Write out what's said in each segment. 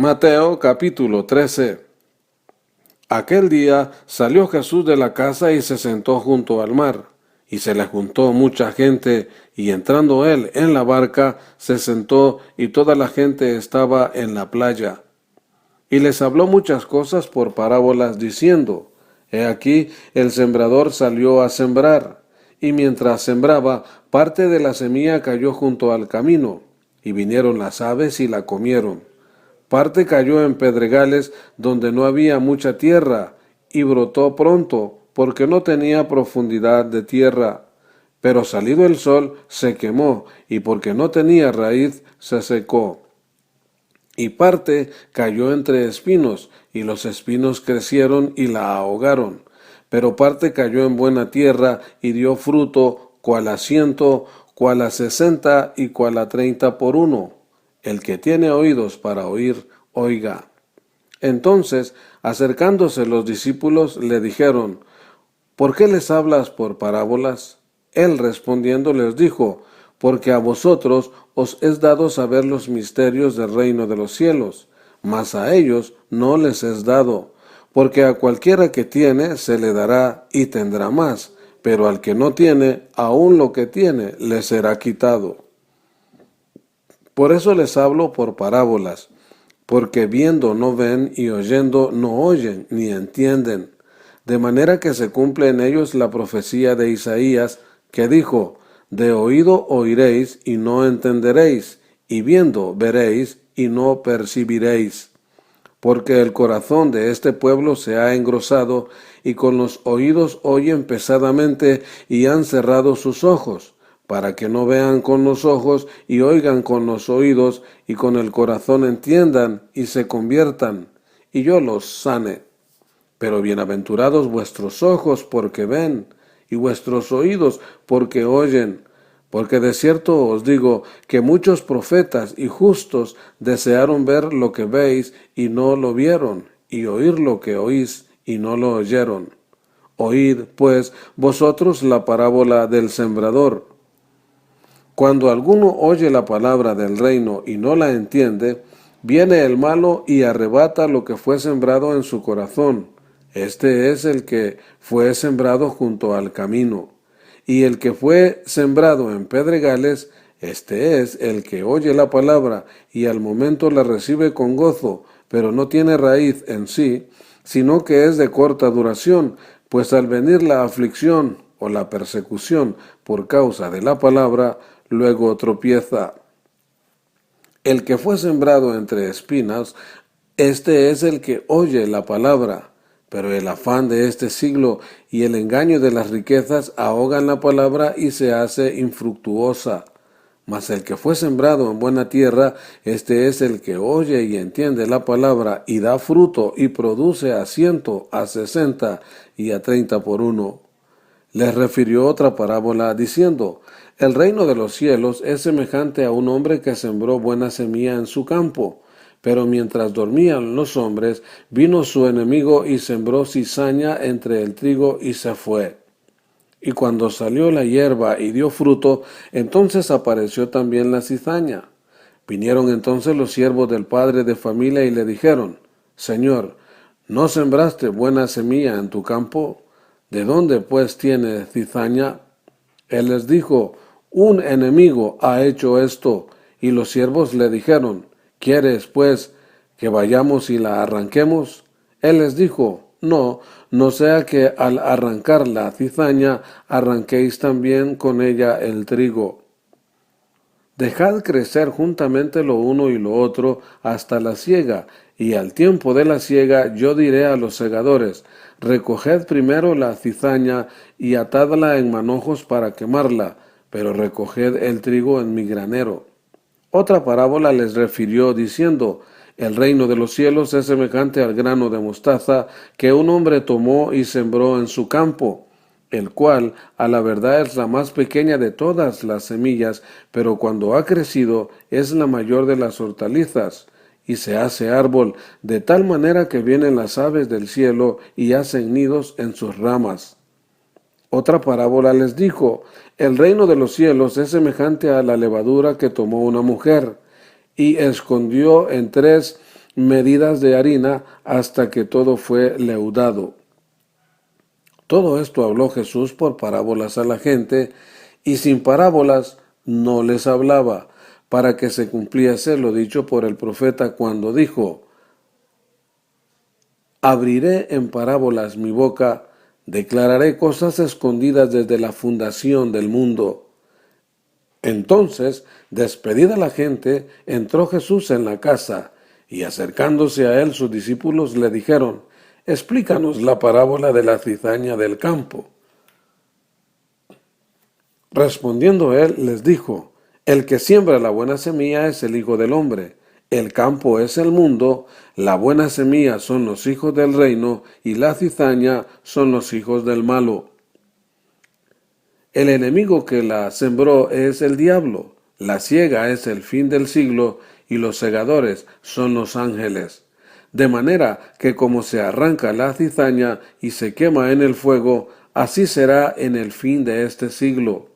Mateo capítulo 13. Aquel día salió Jesús de la casa y se sentó junto al mar, y se le juntó mucha gente, y entrando él en la barca, se sentó, y toda la gente estaba en la playa. Y les habló muchas cosas por parábolas, diciendo: He aquí, el sembrador salió a sembrar, y mientras sembraba, parte de la semilla cayó junto al camino, y vinieron las aves y la comieron. Parte cayó en pedregales donde no había mucha tierra, y brotó pronto, porque no tenía profundidad de tierra. Pero salido el sol, se quemó, y porque no tenía raíz, se secó. Y parte cayó entre espinos, y los espinos crecieron y la ahogaron. Pero parte cayó en buena tierra, y dio fruto, cual a 100, cual a 60, y cual a 30 por uno. El que tiene oídos para oír, oiga. Entonces, acercándose los discípulos, le dijeron: ¿Por qué les hablas por parábolas? Él respondiendo les dijo: Porque a vosotros os es dado saber los misterios del reino de los cielos, mas a ellos no les es dado. Porque a cualquiera que tiene se le dará y tendrá más, pero al que no tiene, aun lo que tiene le será quitado. Por eso les hablo por parábolas, porque viendo no ven y oyendo no oyen ni entienden, de manera que se cumple en ellos la profecía de Isaías, que dijo: De oído oiréis y no entenderéis, y viendo veréis y no percibiréis. Porque el corazón de este pueblo se ha engrosado, y con los oídos oyen pesadamente, y han cerrado sus ojos, para que no vean con los ojos, y oigan con los oídos, y con el corazón entiendan, y se conviertan, y yo los sane. Pero bienaventurados vuestros ojos porque ven, y vuestros oídos porque oyen. Porque de cierto os digo que muchos profetas y justos desearon ver lo que veis y no lo vieron, y oír lo que oís y no lo oyeron. Oíd, pues, vosotros la parábola del sembrador. Cuando alguno oye la palabra del reino y no la entiende, viene el malo y arrebata lo que fue sembrado en su corazón. Este es el que fue sembrado junto al camino. Y el que fue sembrado en pedregales, este es el que oye la palabra y al momento la recibe con gozo, pero no tiene raíz en sí, sino que es de corta duración, pues al venir la aflicción o la persecución por causa de la palabra, luego tropieza. El que fue sembrado entre espinas, este es el que oye la palabra, pero el afán de este siglo y el engaño de las riquezas ahogan la palabra y se hace infructuosa. Mas el que fue sembrado en buena tierra, este es el que oye y entiende la palabra y da fruto y produce a 100, a 60 y a 30 por uno. Les refirió otra parábola diciendo: El reino de los cielos es semejante a un hombre que sembró buena semilla en su campo. Pero mientras dormían los hombres, vino su enemigo y sembró cizaña entre el trigo y se fue. Y cuando salió la hierba y dio fruto, entonces apareció también la cizaña. Vinieron entonces los siervos del padre de familia y le dijeron: Señor, ¿no sembraste buena semilla en tu campo? ¿De dónde pues tiene cizaña? Él les dijo: Un enemigo ha hecho esto. Y los siervos le dijeron: ¿Quieres, pues, que vayamos y la arranquemos? Él les dijo: No, no sea que al arrancar la cizaña arranquéis también con ella el trigo. Dejad crecer juntamente lo uno y lo otro hasta la siega, y al tiempo de la siega yo diré a los segadores: Recoged primero la cizaña y atadla en manojos para quemarla, pero recoged el trigo en mi granero. Otra parábola les refirió diciendo: El reino de los cielos es semejante al grano de mostaza que un hombre tomó y sembró en su campo, el cual a la verdad es la más pequeña de todas las semillas, pero cuando ha crecido es la mayor de las hortalizas, y se hace árbol, de tal manera que vienen las aves del cielo y hacen nidos en sus ramas. Otra parábola les dijo: El reino de los cielos es semejante a la levadura que tomó una mujer y escondió en 3 medidas de harina hasta que todo fue leudado. Todo esto habló Jesús por parábolas a la gente, y sin parábolas no les hablaba, para que se cumpliese lo dicho por el profeta cuando dijo: abriré en parábolas mi boca, declararé cosas escondidas desde la fundación del mundo. Entonces, despedida la gente, entró Jesús en la casa, y acercándose a él sus discípulos le dijeron: explícanos la parábola de la cizaña del campo. Respondiendo él, les dijo: el que siembra la buena semilla es el Hijo del Hombre. El campo es el mundo, la buena semilla son los hijos del reino, y la cizaña son los hijos del malo. El enemigo que la sembró es el diablo, la siega es el fin del siglo, y los segadores son los ángeles. De manera que como se arranca la cizaña y se quema en el fuego, así será en el fin de este siglo.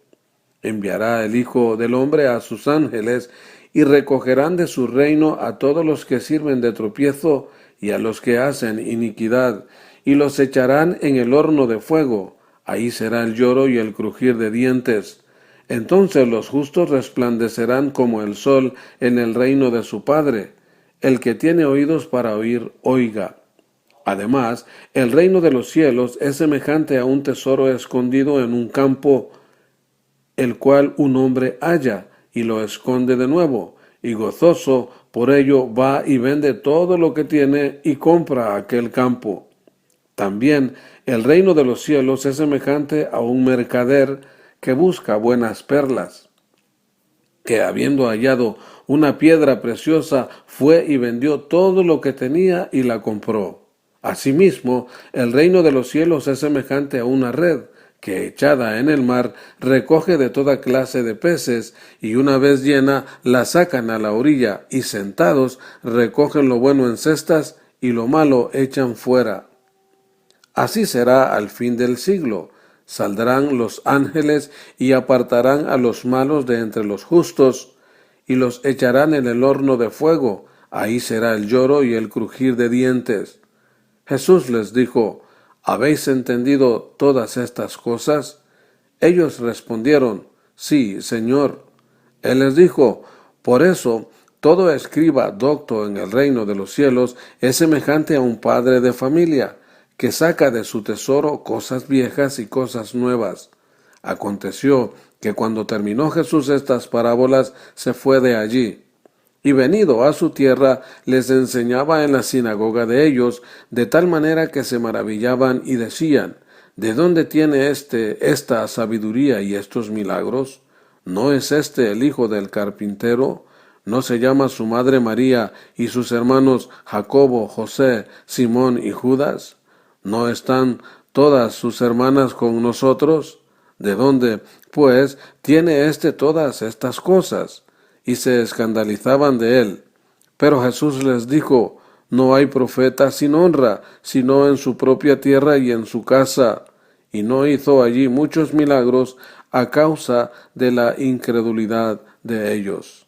Enviará el Hijo del Hombre a sus ángeles, y recogerán de su reino a todos los que sirven de tropiezo y a los que hacen iniquidad, y los echarán en el horno de fuego. Ahí será el lloro y el crujir de dientes. Entonces los justos resplandecerán como el sol en el reino de su Padre. El que tiene oídos para oír, oiga. Además, el reino de los cielos es semejante a un tesoro escondido en un campo, el cual un hombre halla y lo esconde de nuevo, y gozoso por ello va y vende todo lo que tiene y compra aquel campo. También el reino de los cielos es semejante a un mercader que busca buenas perlas, que habiendo hallado una piedra preciosa, fue y vendió todo lo que tenía y la compró. Asimismo, el reino de los cielos es semejante a una red, que echada en el mar recoge de toda clase de peces, y una vez llena la sacan a la orilla, y sentados recogen lo bueno en cestas y lo malo echan fuera. Así será al fin del siglo. Saldrán los ángeles y apartarán a los malos de entre los justos, y los echarán en el horno de fuego. Ahí será el lloro y el crujir de dientes. Jesús les dijo: ¿habéis entendido todas estas cosas? Ellos respondieron: sí, Señor. Él les dijo: por eso, todo escriba docto en el reino de los cielos es semejante a un padre de familia, que saca de su tesoro cosas viejas y cosas nuevas. Aconteció que cuando terminó Jesús estas parábolas, se fue de allí. Y venido a su tierra, les enseñaba en la sinagoga de ellos, de tal manera que se maravillaban y decían: ¿de dónde tiene esta sabiduría y estos milagros? ¿No es este el hijo del carpintero? ¿No se llama su madre María y sus hermanos Jacobo, José, Simón y Judas? ¿No están todas sus hermanas con nosotros? ¿De dónde, pues, tiene todas estas cosas? Y se escandalizaban de él. Pero Jesús les dijo: no hay profeta sin honra, sino en su propia tierra y en su casa. Y no hizo allí muchos milagros a causa de la incredulidad de ellos.